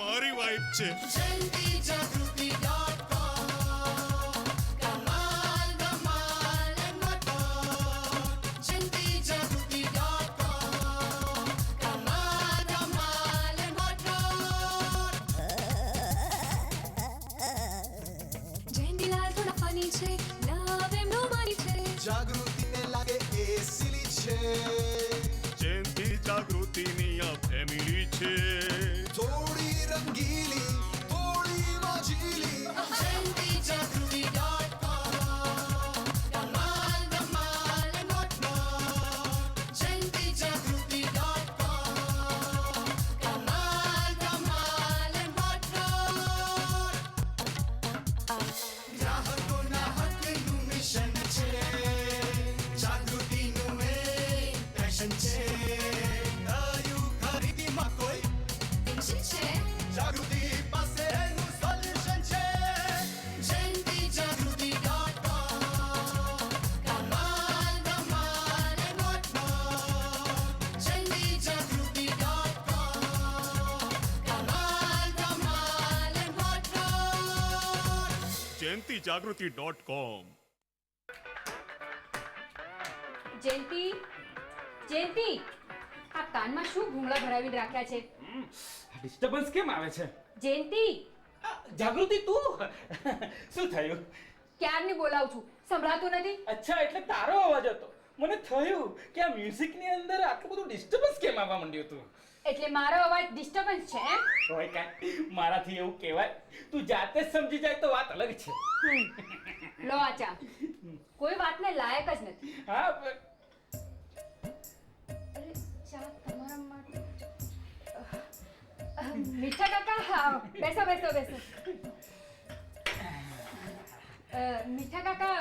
મારી વાઇફ છે. જાગૃતિને લાગે એ સિલી છે. જયંતી જાગૃતિની આ ફેમિલી છે. થોડી રંગીલી થોડી માજીલી ગ્રાહકોના હકનું મિશન છે. જાગૃતિનું એ પેશન છે. થયું ખરીદીમાં કોઈ જાગૃતિ પાસે એનું સોલ્યુશન છે. jayantijaagruti.com કમાલ ધમાલ and whatnot. jayantijaagruti.com કમાલ ધમાલ and whatnot. jayantijagruti.com. જયંતી જયંતી આ કાનમાં શું ભૂંગળા ભરાવીને રાખ્યા છે? ડિસ્ટર્બન્સ કેમ આવે છે? જયંતી જાગૃતિ તું શું થયું? ક્યારની બોલાવું છું, સંભળાતું નથી? અચ્છા, એટલે તારો અવાજ હતો. મને થયું કે આ મ્યુઝિકની અંદર આટલું બધું ડિસ્ટર્બન્સ કેમ આવવા માંડ્યું હતું? એટલે મારો અવાજ ડિસ્ટર્બન્સ છે એમ? હોય કાંઈ મારાથી એવું કહેવાય. તું જાતે જ સમજી જાય તો વાત અલગ છે. લો આ ચા, કોઈ વાતને લાયક જ નથી. હા અરે ચા તમારા માટે. મીઠા કાકા, હા, બેસો બેસો બેસો. મીઠા કાકા,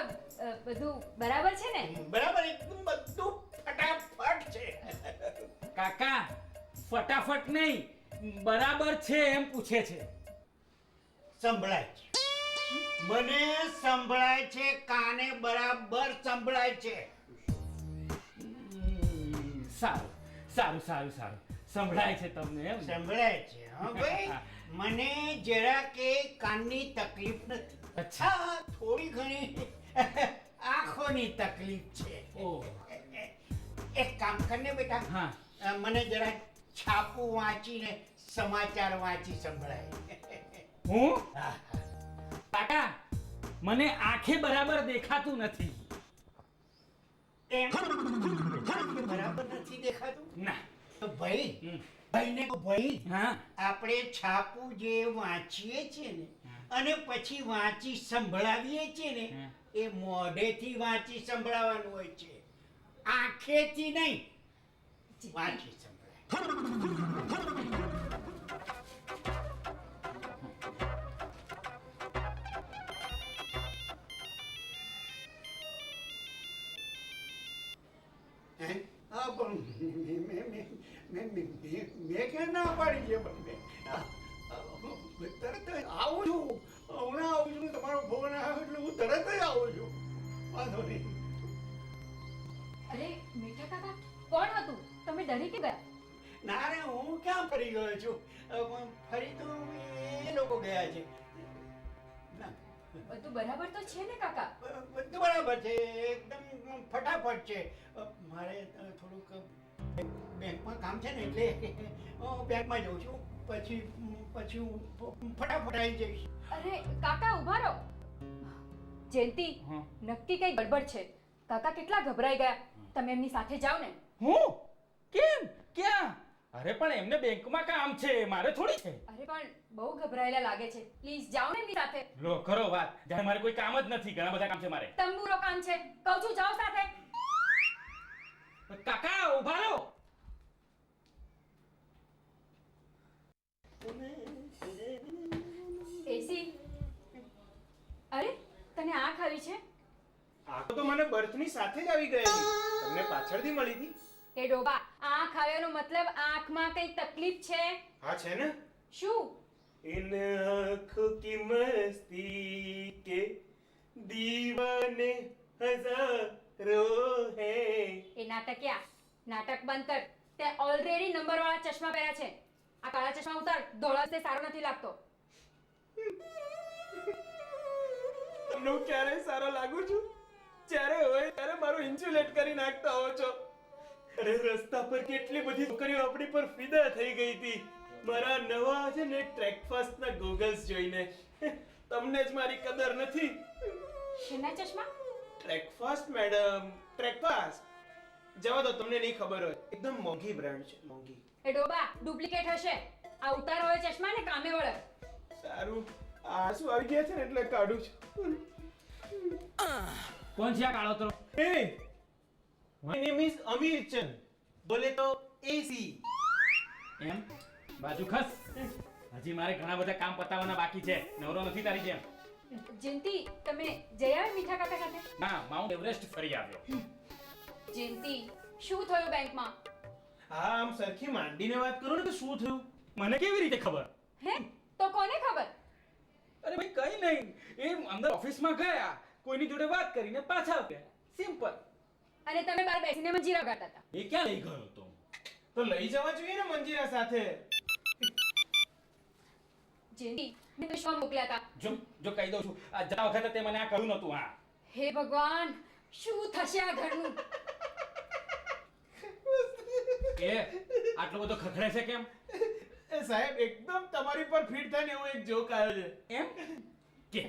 બધું બરાબર છે ને? બરાબર, એકદમ બધું ફટાફટ છે. કાકા ફટાફટ નહીં, બરાબર છે એમ પૂછે છે. સંભળાય છે. મને સંભળાય છે, કાને બરાબર સંભળાય છે. સારું સારું સારું સારું સંભળાય છે તમને એમ? સંભળાય છે હા ભાઈ. મને જરા કે કાનની તકલીફ નથી. અચ્છા. હા, થોડી ઘણી આંખોની તકલીફ છે. ઓહ. એક કામ કરને બેટા. હા. મને જરા છાપું વાંચીને સમાચાર વાંચી સંભળાય. હું હા, કાકા મને આંખે બરાબર દેખાતું નથી. એમ બરાબર નથી દેખાતું? ના. તો ભાઈ હમ. ભાઈને કહો, ભાઈ હા. આપણે છાપું જે વાંચીએ છીએ ને અને પછી વાંચી સંભળાવીએ છીએ ને હા. એ મોઢેથી વાંચી સંભળાવવાનું હોય છે, આંખેથી નહીં. વાંચી સંભળાય. હે? હા, પણ મેં ક્યાં ના પાડી છે? તરત જ આવું છું, હમણાં આવું છું. તમારો ફોન આવ્યો એટલે હું તરત જ આવું છું. વાંધો નહીં. અરે મીઠા કાકા, કોણ હતું? તમે ડરી કે ગયા? ના રે, હું ક્યાં ફરી ગયો છું? ફરી તો એ લોકો ગયા છે. ના, બધું બરાબર તો છે ને કાકા? બધું બરાબર છે, એકદમ ફટાફટ છે. મારે થોડુંક બેંકમાં કામ છે ને એટલે બેંકમાં જઉં છું. પછી હું ફટાફટ આવી જઈશ. અરે કાકા ઊભા રહો. જયંતી, હા. નક્કી કઈ ગડબડ છે. કાકા કેટલા ગભરાઈ ગયા. તમે એમની સાથે જાઓ ને. હું કેમ? ક્યાં? અરે પણ એમને બેંકમાં કામ છે, મારે થોડી છે. અરે પણ બહુ ગભરાયેલા લાગે છે. પ્લીઝ જાઓ ને એમની સાથે. લો કરો વાત. જ્યારે મારે કોઈ કામ જ નથી, ઘણા બધા કામ છે મારે. તંબુરો કામ છે, કહું છું જાઓ સાથે. કાકા ઊભા રહો. એસી. અરે તને આંખ આવી છે? આંખ તો મને બર્થની સાથે જ આવી ગયેલી. તમને પાછળથી મળી હતી. એ ડોબા, આંખ આવ્યાનો મતલબ આંખમાં કઈ તકલીફ છે? હા છે ને. શું? इन आँखों की मस्ती के दीवाने हजारों हैं. એ નાટકિયા, નાટક બંધ કર. તે ઓલરેડી નંબર વાળા ચશ્મા પહેર્યા છે. આ કાળા ચશ્મા ઉતાર, ધોળા તે સારો નથી લાગતો. તમને હું ક્યારેય સારો લાગુ છું? જ્યારે હોય ત્યારે મારું ઇન્સ્યુલેટ કરી નાખતા હો છો. અરે રસ્તા પર કેટલી બધી છોકરીઓ આપણી પર ફિદા થઈ ગઈ હતી મારા નવા છે ને ટ્રેકફાસ્ટ ના ગોગલ્સ જોઈને. તમને જ મારી કદર નથી. શેના ચશ્મા? ટ્રેકફાસ્ટ મેડમ, ટ્રેકફાસ્ટ. જવા દો, તમને નહીં ખબર હોય. એકદમ મોંઘી બ્રાન્ડ છે, મોંઘી. એ ડોબા ડુપ્લિકેટ હશે. આ ઉતાર હોય ચશ્મા ને કામે વળે. સારું, આંસુ આવી ગયા છે ને એટલે કાઢું છું. કોણ છે આ કાળો તો? Hey, my name is Amir Chand. બોલે તો AC. એમ બાજુ ખસ. હજી મારે ઘણા બધા કામ પતાવવાના બાકી છે. નવરો નથી તારી જેમ. જયંતી, તમે જઈ આવ્યા મીઠા કાકા સાથે? ના, માઉન્ટ એવરેસ્ટ ફરી આવ્યો. જયંતી, શું થયું બેંકમાં? હા, આમ સરખી માંડીને વાત કરો ને તો શું થયું? મને કેવી રીતે ખબર? હે? તો કોને ખબર? અરે ભાઈ કઈ નહીં, એ અંદર ઓફિસમાં ગયા, કોઈની જોડે વાત કરીને પાછા આવ્યા. સિમ્પલ. અને તમે બહાર બેસીને મંજીરા ગાતા હતા. એ ક્યાં લઈ ગયો તો? તો લઈ જવા જોઈએ ને મંજીરા સાથે. જયંતી, મેં તો શું મોકલ્યા હતા? જો કહી દઉં છું, આ જા વખતે તે મને આ કહ્યું નતું. હા, હે ભગવાન, શું થશે આ ઘરનું? એ આટલો બધો ખખડે છે કેમ? એ સાહેબ, એકદમ તમારી પર ફિટ થાય ને એવો એક જોક આવ્યો છે. એમ કે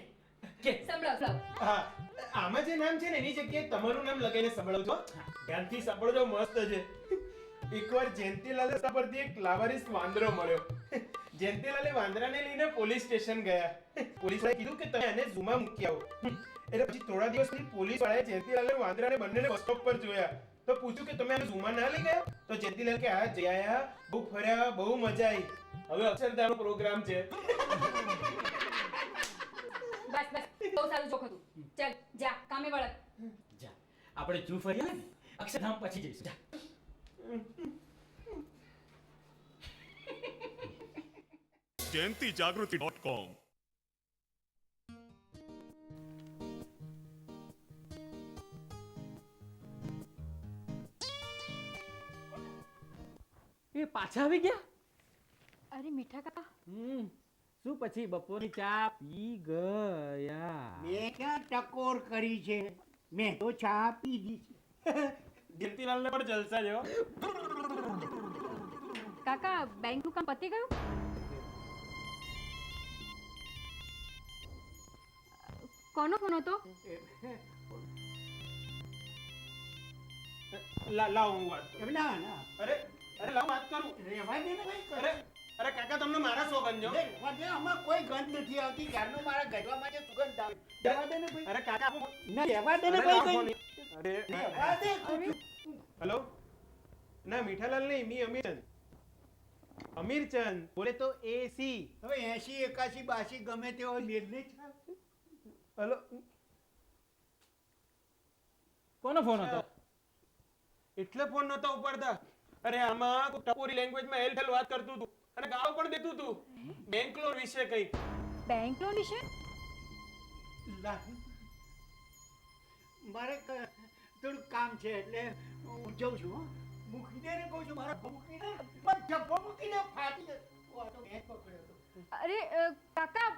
કે સંભળાવ. હા, આમાં જે નામ છે ને એની જગ્યાએ તમારું નામ લગાવીને સંભળાવજો. ધ્યાનથી સાંભળજો, મસ્ત છે. એકવાર જયંતીલાલ રસ્તા પરથી એક લાવારીસ વાંદરો મળ્યો. જયંતીલાલે વાંદરાને લઈને પોલીસ સ્ટેશન ગયા. પોલીસવાળાએ કીધું કે તમે આને ઝૂમાં મૂકી આવો. એટલે પછી થોડા દિવસ પછી પોલીસવાળાએ જયંતીલાલ અને વાંદરાને બંનેને બસ સ્ટોપ પર જોયા. તો પૂછ્યું કે તમે આને ઝૂમાં ના લઈ ગયા? તો જયંતીલાલ કે હા જઈ આયા, બહુ ફર્યા, બહુ મજા આવી. હવે અક્ષરધામનો પ્રોગ્રામ છે. બસ બહુ સારું જોક હતું. ચાલ જા, કામે વળ. જા, આપણે જુ ફરી ને અક્ષરધામ પછી જઈશું. જા. jayantijagruti.com એ પાછા આવી ગયા? અરે મીઠા કાકા, શું પછી બપોરની ચા પી ગયા? મેં ક્યાં ટકોર કરી છે? મેં તો ચા પીધી છે. જયંતીલાલને પણ જલસા જેવો. કાકા બેંકનું કામ પતી ગયું? કોનો ફોન હતો? લાવ હું વાત કરું. ના ના, અરે લાવ વાત કરું. રહેવા દે ને ભાઈ. અરે કાકા, તમને મારા શોખ અંજો. રહેવા દે, આમાં કોઈ ગંધ નથી આવતી. ક્યારનો મારા ગજવામાં જે સુગંધ આવે. રહેવા દે ને ભાઈ. અરે કાકા, ના, રહેવા દે ને અરે ભાઈ લાવ કઈ. ફોન. અરે રહેવા દે. હેલો. ના, મીઠાલાલ નહીં, મી અમીરચંદ. અમીરચંદ બોલે તો AC. હવે 80, 81, 82 ગમે તે હોય, મેલને જ ચાલે. હેલો. કોનો ફોન હતો? એટલે ફોન નતો ઉપાડતા. અરે આમાં કોઈ ટપોરી લેંગ્વેજમાં હેલ વાત કરતું હતું અને ગાળો પણ દેતું હતું. બેંક લોન વિશે કઈ. બેંક લોન વિશે? લા. મારે થોડું કામ છે એટલે હું જઉં છું. હો. મૂકીને ને કહું છું, મારા મૂકીને ધબ્બો મૂકીને ફાટી જશે. ઓ, આ તો મેં પકડ્યો હતો. અરે કાકા,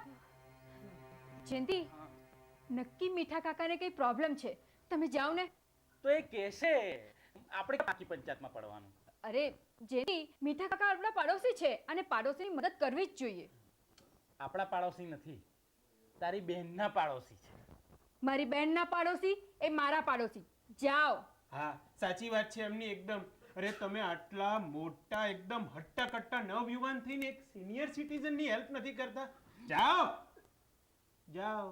જયંતી, નક્કી મીઠા કાકાને કઈ પ્રોબ્લેમ છે. તમે જાઓ ને. તો એ કહેશે આપણે બાકી પંચાયતમાં પડવાનું. અરે જયંતી, મીઠા કાકા આપણા પાડોશી છે અને પાડોશીની મદદ કરવી જ જોઈએ. આપણા પાડોશી નથી, તારી બહેનના પાડોશી છે. મારી બહેનના પાડોશી એ મારા પાડોશી. જાઓ. હા, સાચી વાત છે એમની એકદમ. અરે તમે આટલા મોટા એકદમ હટ્ટા કટ્ટા નવયુવાન થઈને એક સિનિયર સિટીઝન ની હેલ્પ નથી કરતા. જાઓ જાઓ.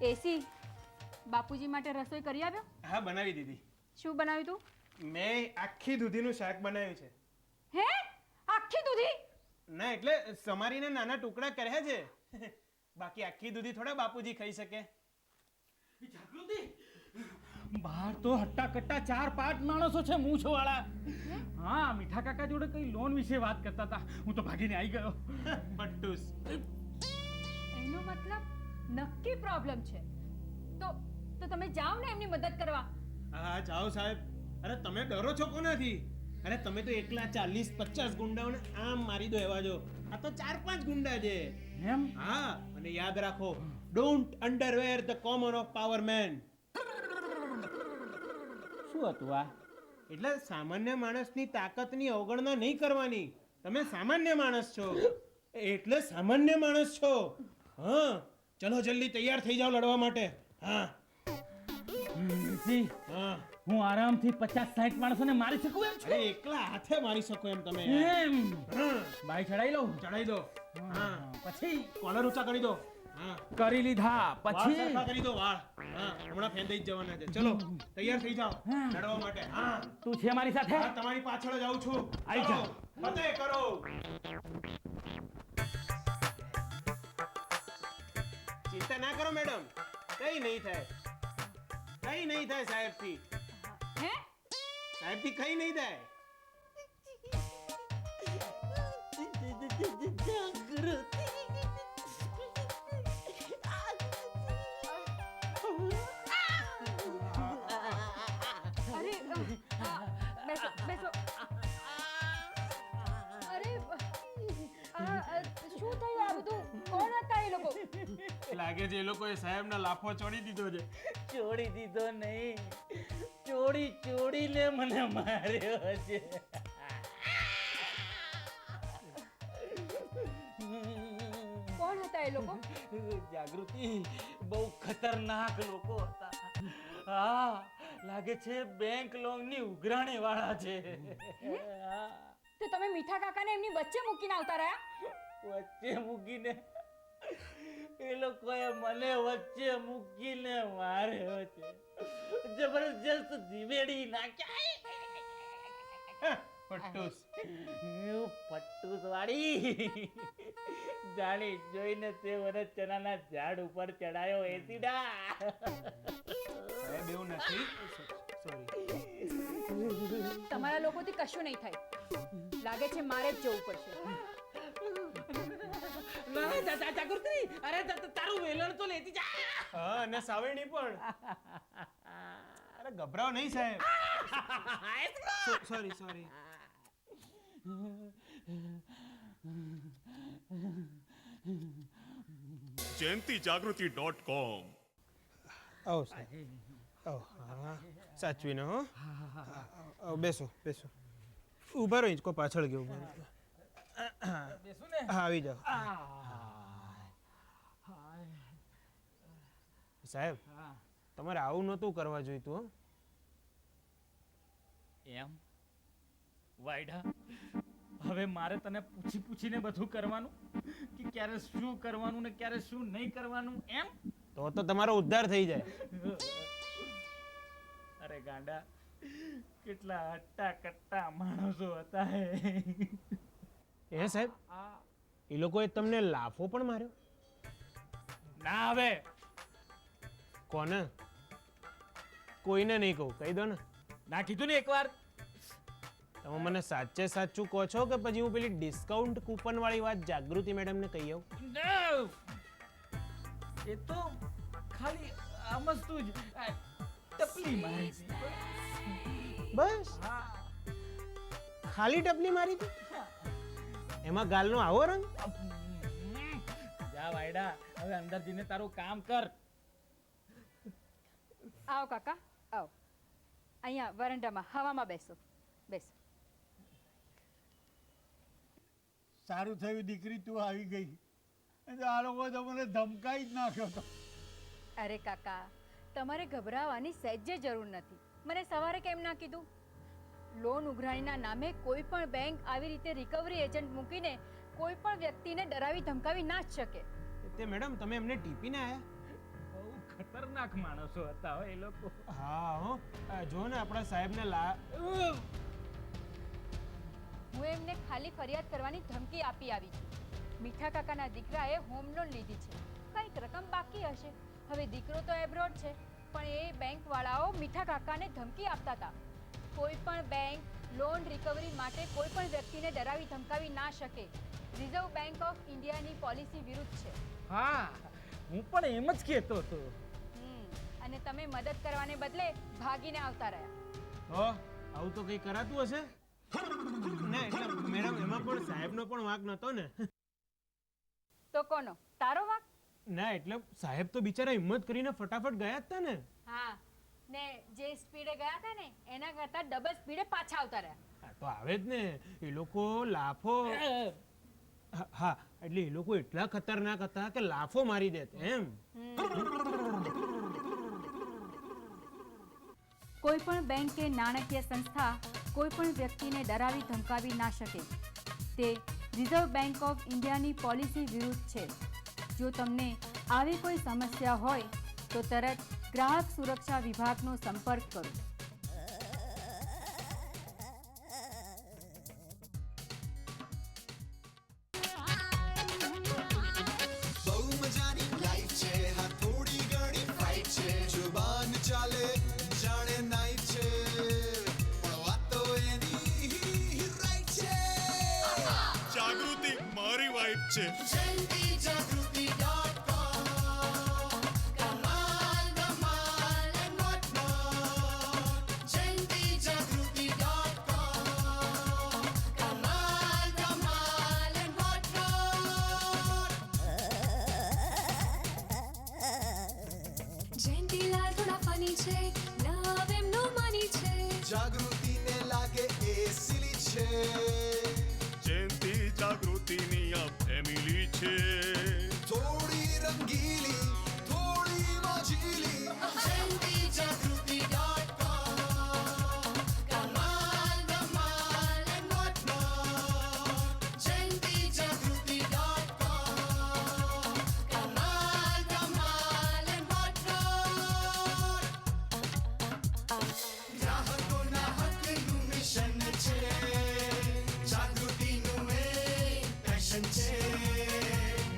એસી, બાપુજી માટે રસોઈ કરી આવ્યો? હા, બનાવી દીધી. શું બનાવ્યું તું? મેં આખી દૂધીનું શાક બનાવ્યું છે. હે? આખી દૂધી? ના, એટલે સમારીને નાના ટુકડા કર્યા છે. બાકી આખી દૂધી થોડા બાપુજી ખાઈ શકે. જાગૃતિ, બહાર તો હટ્ટા કટ્ટા 4-5 માણસો છે મૂછ વાળા. હા, મીઠા કાકા જોડે કઈ લોન વિશે વાત કરતા હતા. હું તો ભાગીને આવી ગયો. બટ્ટુસ. એનો મતલબ નક્કી પ્રોબ્લેમ છે. તો તમે જાઓ ને એમની મદદ કરવા. હા જાઓ સાહેબ. અરે તમે ડરો છો કોનાથી? અરે તમે તો એકલા 40-50 ગુંડાઓને આમ મારી દો એવા જો. આ તો 4-5 ગુંડા છે. એમ હા, અને યાદ રાખો, don't underwear the common of power man. શું હતું આ? એટલે સામાન્ય માણસની તાકાતની અવગણના નહીં કરવાની. તમે સામાન્ય માણસ છો એટલે સામાન્ય માણસ છો. હા, ચલો જલ્દી તૈયાર થઈ જાઓ લડવા માટે. હા જી, હા. હું આરામથી 50-60 માણસોને મારી શકું એમ છું? અરે એકલા હાથે મારી શકો એમ તમે. એમ હા, બાઈ ચડાઈ લઉં? ચડાઈ દો. હા, પછી કોલર ઊંચા કરી દો. હા, કરી લીધા વાળ પછી સરખા કરી દો વાળ. હા, હમણાં ફેંદાઈ જ જવાના છે. ચલો તૈયાર થઈ જાઓ લડવા માટે. હા, તું છે મારી સાથે? હા, તમારી પાછળ જ આવું છું. આઈ ચલો, જા. ફતેહ કરો. ચિંતા ના કરો મેડમ, કઈ નહીં થાય. કઈ નહીં થાય સાહેબથી. હે સાહેબથી કઈ નહીં થાય. અરે બેસો બેસો. અરે શું થયું આ બધું? કોણ હતા એ લોકો? લાગે છે એ લોકોએ સાહેબના લાફો ચોડી દીધો છે. ચોડી દીધો નહીં, ચોડીને મને માર્યો છે. કોણ હતા એ લોકો? જાગૃતિ, બહુ ખતરનાક લોકો હતા. હા, લાગે છે બેંક લોનની ઉઘરાણી વાળા છે. હા, તો તમે મીઠા કાકાને એમની વચ્ચે મૂકીને આવતા રહ્યા? વચ્ચે મૂકીને એ લોકોએ મને વચ્ચે મૂકીને માર્યો છે. જબરજસ્ત ધીમેડી નાખ્યા. પટ્ટુસ. પટ્ટુસ વાળી જાણી જોઈને તે મને ચનાના ઝાડ ઉપર ચડાયો એસીડા. સાહેબ એવું નથી. સોરી. તમારા લોકોથી કશું નહીં થાય. લાગે છે મારે જ જવું પડશે. જાગૃતિ, અરે તારું વેલણ તો લેતી જા. હા, અને સાવરણી પણ. અરે ગભરાઓ નહીં સાહેબ. Sorry sorry. jayantijagruti.com. આવો સાહેબ. આવો. હા, સાચવીને હો. આવો, બેસો બેસો. ઊભા રહો, ઇંચકો પાછળ ગયો. ઊભા રહો. બેસું ને? હા, આવી જાઓ. સાહેબ, હા. તમારે આવું નહોતું કરવા જોઈતું. હો. એમ વાયડા, હવે મારે તને પૂછીને બધું કરવાનું કે ક્યારે શું કરવાનું ને ક્યારે શું નહીં કરવાનું એમ? તો તમારો ઉદ્ધાર થઈ જાય. અરે ગાંડા, કેટલા હટ્ટા કટ્ટા માણસો હતા હે. એ સાહેબ, એ લોકોએ તમને લાફો પણ માર્યો? ના હવે કોને? કોઈને નહીં કહું, કહી દો ને. ના કીધું ને એકવાર. તમે મને સાચે સાચું કહો છો કે પછી હું પેલી ડિસ્કાઉન્ટ કૂપન વાળી વાત જાગૃતિ મેડમને કહી આવું? No! એ તો ખાલી આમ જ તું જ ટપલી મારી હતી. બસ હા. ખાલી ટપલી મારી હતી? એમાં ગાલનો આવો રંગ? જા વાયડા, હવે અંદર જઈને તારું કામ કર. આવો કાકા, આવો. અહીંયા વરંડામાં હવામાં બેસો. બેસો. સારું થયું દીકરી તું આવી ગઈ. આ લોકો તો મને ધમકાઈ જ નાખ્યો હતો. અરે કાકા, તમારે ગભરાવાની સહેજે જરૂર નથી. મને સવારે કેમ ના કીધું? લોન ઉઘરાણીના નામે કોઈ પણ બેંક આવી રીતે રિકવરી એજન્ટ મૂકીને કોઈ પણ વ્યક્તિને ડરાવી ધમકાવી ના જ શકે. તે મેડમ તમે એમને ટીપીને આયા? બહુ ખતરનાક માણસો હતા હો એ લોકો. હા હો, જો ને આપણા સાહેબને હું એમને ખાલી ફરિયાદ કરવાની ધમકી આપી આવી છું. મીઠા કાકાના દીકરાએ હોમ લોન લીધી છે, કંઈક રકમ બાકી હશે. હવે દીકરો તો એબ્રોડ છે, પણ એ બેંકવાળાઓ મીઠા કાકાને ધમકી આપતા હતા. કોઈ પણ બેંક લોન રિકવરી માટે કોઈ પણ વ્યક્તિને ડરાવી ધમકાવી ના શકે. રિઝર્વ બેંક ઓફ ઇન્ડિયાની પોલિસી વિરુદ્ધ છે. હા, હું પણ એમ જ કહેતો હતો. અને તમે મદદ કરવાને બદલે ભાગીને આવતા રહ્યા. હો આવું તો કંઈ કરાતું હશે ના એટલે મેડમ એમાં પણ સાહેબનો પણ વાંક નહોતો ને તો કોનો? તારો વાંક? ના એટલે સાહેબ તો બિચારા હિંમત કરીને ફટાફટ ગયા જ હતા ને હા, ને જે સ્પીડે ગયા હતા ને એના કરતા ડબલ સ્પીડે પાછા આવતા રહ્યા. હા, તો આવે જ ને એ લોકો લાફો હા એટલે એ લોકો એટલા ખતરનાક હતા કે લાફો મારી દેત એમ કોઈ પણ બેંક કે નાણાકીય સંસ્થા કોઈ પણ વ્યક્તિને ડરાવી ધમકાવી ના શકે. તે રિઝર્વ બેંક ઓફ ઇન્ડિયાની પોલિસી વિરુદ્ધ છે. જો તમને આવી કોઈ સમસ્યા હોય તો તરત ગ્રાહક સુરક્ષા વિભાગનો સંપર્ક કરો. બહુ મજાની લાઈફ છે હા થોડી ઘણી ફાઇટ છે જુબાન ચાલે જાણે નાઈફ છે પણ વાતો એની રાઈટ છે જાગૃતિ મારી વાઇફ છે. jentijaagruti.com Kamal Dhamal and whatnot jentijaagruti.com Kamal Dhamal and whatnot જેન્ટીલાલ થોડા ફની છે લવ એમનું મની છે જાગૃતિને લાગે એ સિલી છે જયંતી જાગૃતિની આ ફેમિલી છે. થોડી રંગીલી થોડી મોજીલી jentijaagruti.com Kamal Dhamal and whatnot jentijaagruti.com Kamal Dhamal and whatnot ગ્રાહકોના હકનું મિશન છે જાગૃતિનું એ પેશન છે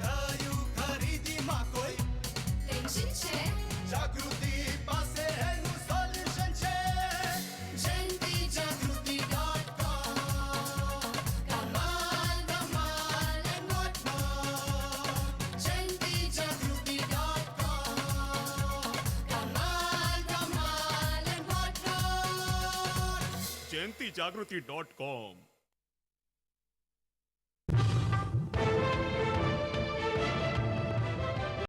નયું ખરીદીમાં કોઈ ટેન્શન છે જાગૃતિ પાસે એનું સોલ્યુશન છે jentijaagruti.com Kamal Dhamal and whatnot jentijaagruti.com Kamal Dhamal and whatnot જયંતીજાગૃતિ.com